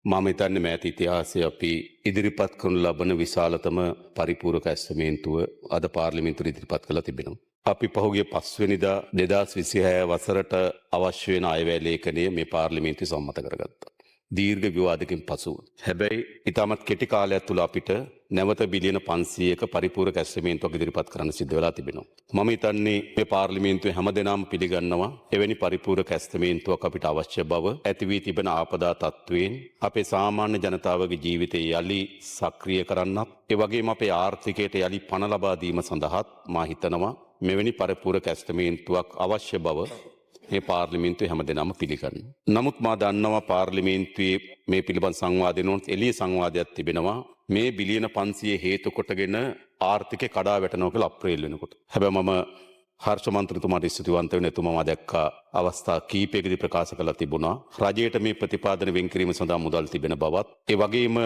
මම හිතන්නේ මෑත ඉතිහාසයේ අපි ඉදිරිපත් කරනු ලබන විශාලතම පරිපූර්ණක ඇස්තමේන්තුව අද පාර්ලිමේන්තුවේ ඉදිරිපත් කළා තිබෙනවා. අපි පහුගිය 5 වෙනිදා 2026 වසරට අවශ්‍ය වෙන අයවැය ලේඛනය මේ පාර්ලිමේන්තුවේ සම්මත කරගත්තා. දීර්ඝ විවාදකින් පසුව. හැබැයි ඉතාමත් කෙටි කාලයක් තුළ අපිට නැවත බිලියන 500ක පරිපූර්ණක ඇස්තමේන්තුවක් ඉදිරිපත් කරන්න සිද්ධ වෙලා තිබෙනවා. මම හිතන්නේ මේ පාර්ලිමේන්තුවේ හැමදෙනාම පිළිගන්නවා එවැනි පරිපූර්ණක ඇස්තමේන්තුවක් අපිට අවශ්‍ය බව. ඇති වී තිබෙන ආපදා තත්ත්වයෙන් අපේ සාමාන්‍ය ජනතාවගේ ජීවිතය යලි සක්‍රිය කරන්නත් ඒ වගේම අපේ ආර්ථිකයට යලි පණ ලබා දීම සඳහාත් මා හිතනවා මෙවැනි පරිපූර්ණක ඇස්තමේන්තුවක් අවශ්‍ය බව මේ පාර්ලිමේන්තුවේ හැමදෙනාම පිළිගන්න. නමුත් මා දන්නවා පාර්ලිමේන්තුවේ මේ පිළිබඳ සංවාදනෝත් එළිය සංවාදයක් තිබෙනවා. මේ බිලියන 500 හේතු කොටගෙන ආර්ථිකය කඩා වැටෙනවා කියලා අප්‍රේල් වෙනකොට. හැබැයි මම හර්ෂ මන්ත්‍රීතුමාට ස්තුතිවන්ත වෙන එතුමා දැක්කා අවස්ථා කීපයකදී ප්‍රකාශ කළා තිබුණා. රජයට මේ ප්‍රතිපාදන වෙන් කිරීම සඳහා මුදල් තිබෙන බවත් ඒ වගේම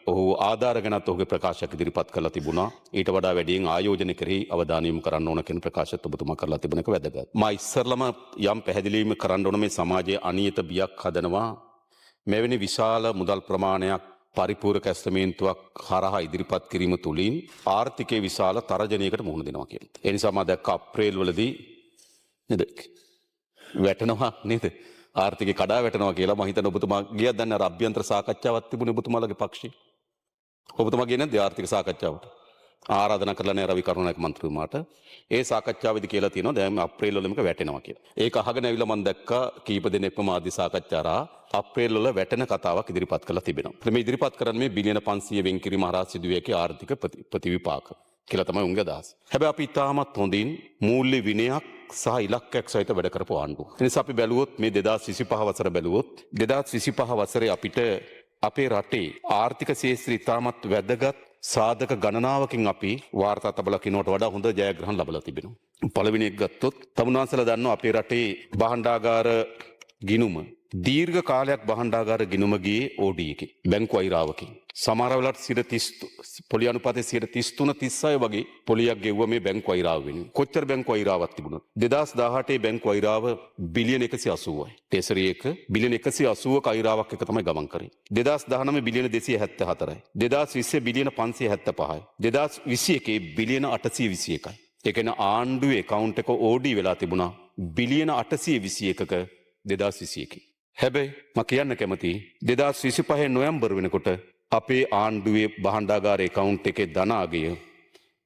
ඔහු ආධාර ගැනත් ඔහුගේ ප්‍රකාශයක් ඉදිරිපත් කළා තිබුණා. ඊට වඩා වැඩියෙන් ආයෝජන කෙරෙහි අවධානය යොමු කරන්න ඕන කියන ප්‍රකාශයත් ඔබතුමා කරලා තිබුණ එක වැදගත්. මා ඉස්සරළම යම් පැහැදිලිවීම කරන්න ඕන මේ සමාජයේ අනියත බියක් හදනවා. මෙවැනි විශාල මුදල් ප්‍රමාණයක් පරිපූර්ණක ඇස්තමේන්තුවක් හරහා ඉදිරිපත් කිරීම තුළින් ආර්ථිකයේ විශාල තරජනයකට මුහුණ දෙනවා කියලා. ඒ නිසා මම දැක්ක අප්‍රේල් වලදී නේද වැටෙනවා නේද? ආර්ථිකය කඩා වැටෙනවා කියලා මම හිතන ඔබතුමා ගියත් දැන් අර අභ්‍යන්තර සාකච්ඡාවක් තිබුණේ ඔබතුමාලගේ පක්ෂේ. ඔබතුමා ගියේ නැද්ද ආර්ථික සාකච්ඡාවට? ආරාධනා කරලා නැහැ රවි කරුණානායක මන්ත්‍රීතුමාට. ඒ සාකච්ඡාවේදී කියලා තියෙනවා දැන් අප්‍රේල් වල මේක වැටෙනවා කියලා. ඒක අහගෙන ඇවිල්ලා මම දැක්කා කීප දෙනෙක්ම මාධ්‍ය සාකච්ඡා අප්‍රේල් වල වැටෙන කතාවක් ඉදිරිපත් කරලා තිබෙනවා. මේ ඉදිරිපත් කරන්නේ මේ බිලියන 500 වෙන් කිරීම හරහා සිදුවිය හැකි ආර්ථික ප්‍රතිවිපාක කියලා තමයි උන්ගේ අදහස. හැබැයි අපි ඉතාමත් හොඳින් මූල්‍ය විනයක් සහ ඉලක්කයක් සහිත වැඩ කරපු ආණ්ඩුව. ඒ නිසා අපි බැලුවොත් මේ 2025 වසර බැලුවොත් 2025 වසරේ අපිට අපේ රටේ ආර්ථික ශේත්‍රය ඉතාමත් වැදගත් සාධක ගණනාවකින් අපි වාර්තා තබලා කිනවට වඩා හොඳ ජයග්‍රහණ ලබලා තිබෙනවා. පළවෙනි එක ගත්තොත් තමුන්වහන්සේලා දන්නවා අපේ රටේ භාණ්ඩාගාර ගිණුම දීර්ඝ කාලයක් භාණ්ඩාගාර ගිණුම ගියේ OD එකේ බැංකු අයිරාවකින්. සමහර වෙලාවට 30 පොලි අනුපාතයේ 33 36 වගේ පොලියක් ගෙවුවා මේ බැංකු අයිරාව වෙනුවෙන්. කොච්චර බැංකු අයිරාවක් තිබුණාද? 2018 බැංකු අයිරාව බිලියන 180යි. ටෙසරි එක බිලියන 180ක අයිරාවක් එක තමයි ගමන් කරේ. 2019 බිලියන 274යි. 2020 බිලියන 575යි. 2021 බිලියන 821යි. ඒ කියන්නේ ආණ්ඩුවේ account එක OD වෙලා තිබුණා බිලියන 821ක 2021. හැබැයි මම කියන්න කැමතියි 2025 නොවැම්බර් වෙනකොට අපේ ආණ්ඩුවේ භාණ්ඩාගාර account එකේ ධන අගය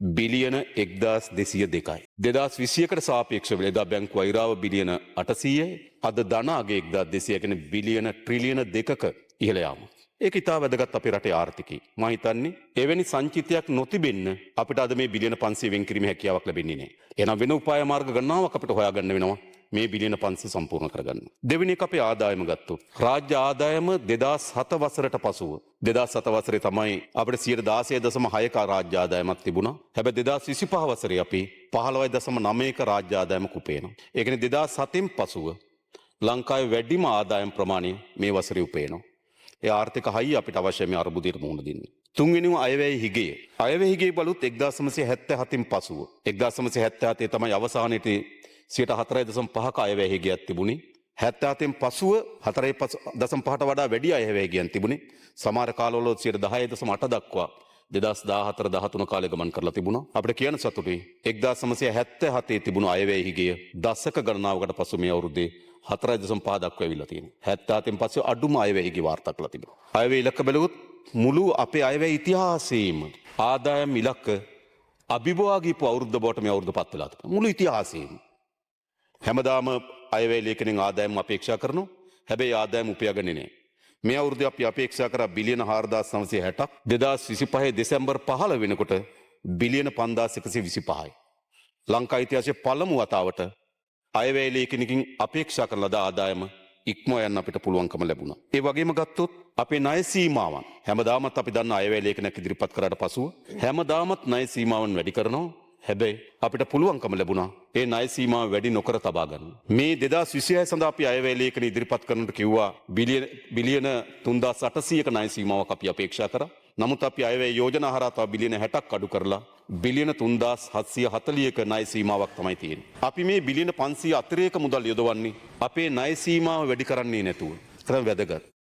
බිලියන 1202යි. 2021කට සාපේක්ෂව එදා බැංකු අයිරාව බිලියන 800යි. අද ධන අගය 1200 කියන්නේ බිලියන ට්‍රිලියන 2ක ඉහළ යාම. ඒක ඉතා වැදගත් අපේ රටේ ආර්ථිකය. මම හිතන්නේ එවැනි සංචිතයක් නොතිබෙන්න අපිට අද මේ බිලියන 500 වෙන් කිරීමේ හැකියාවක් ලැබෙන්නේ නැහැ. එහෙනම් වෙන උපාය මාර්ග ගණනාවක් අපිට හොයාගන්න වෙනවා. මේ බිලියන 500 සම්පූර්ණ කරගන්න. දෙවෙනි එක අපේ ආදායම ගත්තොත් රාජ්‍ය ආදායම 2007 වසරට පසුව 2007 වසරේ තමයි අපිට 16.6ක රාජ්‍ය ආදායමක් තිබුණා. හැබැයි 2025 වසරේ අපි 15.9ක රාජ්‍ය ආදායමක් උපයනවා. ඒ කියන්නේ 2007න් පසුව ලංකාවේ වැඩිම ආදායම් ප්‍රමාණය මේ වසරේ උපයනවා. ඒ ආර්ථික හයිය අපිට අවශ්‍ය මේ අර්බුදයට මුහුණ දෙන්න. තුන්වෙනිව අයවැය හිගය. අයවැය හිගය බලුත් 1977න් පසුව 1977 තමයි අවසානයේදී 4.5ක අයවැය හිගයක් තිබුණේ. 77න් පසුව 4.5ට වඩා වැඩි අයවැය හිගයන් තිබුණේ. සමහර කාලවල 10.8 දක්වා 2014-13 කාලේ ගමන් කරලා තිබුණා. අපිට කියන්න සතුටුයි 1977 තිබුණු අයවැය හිගය දශක ගණනාවකට පසු මේ අවුරුද්දේ 4.5 දක්වා ඇවිල්ලා තියෙනවා. 77න් පස්සේ අඩුම අයවැය හිගය වාර්තා කරලා තිබෙනවා. අයවැය ඉලක්ක බැලුවොත් මුළු අපේ අයවැය ඉතිහාසයේම ආදායම් ඉලක්ක අභිබවා ගියපු අවුරුද්ද බවට මේ අවුරුද්ද පත් වෙලා තිබෙනවා. මුළු ඉතිහාසයේම හැමදාම අයවැය ලේඛනෙන් ආදායම් අපේක්ෂා කරනවා. හැබැයි ආදායම් උපයගන්නේ නැහැ. මේ අවුරුද්දේ අපි අපේක්ෂා කරා බිලියන 4960ක් 2025 දෙසැම්බර් 15 වෙනකොට බිලියන 5125යි. ලංකා ඉතිහාසයේ පළමු වතාවට අයවැය ලේඛනකින් අපේක්ෂා කරන ලද ආදායම ඉක්මව යන්න අපිට පුළුවන්කම ලැබුණා. ඒ වගේම ගත්තොත් අපේ ණය සීමාවන් හැමදාමත් අපි දන්න අයවැය ලේඛනයක් ඉදිරිපත් කරාට පසුව හැමදාමත් ණය සීමාවන් වැඩි කරනවා. හැබැයි අපිට පුළුවන්කම ලැබුණා ඒ ණය සීමාව වැඩි නොකර තබා ගන්න. මේ 2026 සඳහා අපි අයවැය ලේඛන ඉදිරිපත් කරනට කිව්වා බිලියන 3800ක ණය සීමාවක් අපි අපේක්ෂා කරා. නමුත් අපි අයවැය යෝජනා හරහා තව බිලියන 60ක් අඩු කරලා බිලියන 3740ක ණය සීමාවක් තමයි තියෙන්නේ. අපි මේ බිලියන 500 අතිරේක මුදල් යොදවන්නේ අපේ ණය සීමාව වැඩි කරන්නේ නැතුව. ඒක වැදගත්.